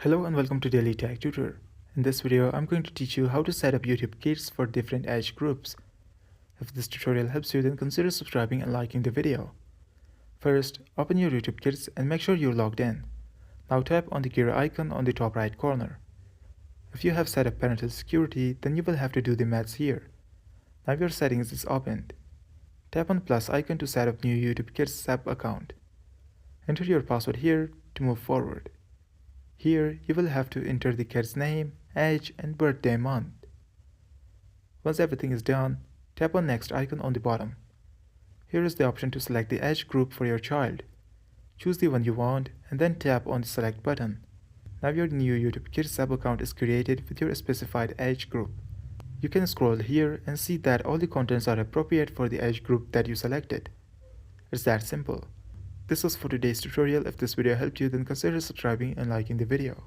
Hello and welcome to Daily Tech Tutor. In this video, I'm going to teach you how to set up YouTube Kids for different age groups. If this tutorial helps you, then consider subscribing and liking the video. First, open your YouTube Kids and make sure you're logged in. Now tap on the gear icon on the top right corner. If you have set up parental security, then you will have to do the maths here. Now your settings is opened. Tap on the plus icon to set up new YouTube Kids sub account. Enter your password here to move forward. Here, you will have to enter the kid's name, age, and birthday month. Once everything is done, tap on Next icon on the bottom. Here is the option to select the age group for your child. Choose the one you want and then tap on the Select button. Now your new YouTube Kids sub account is created with your specified age group. You can scroll here and see that all the contents are appropriate for the age group that you selected. It's that simple. This was for today's tutorial. If this video helped you, then consider subscribing and liking the video.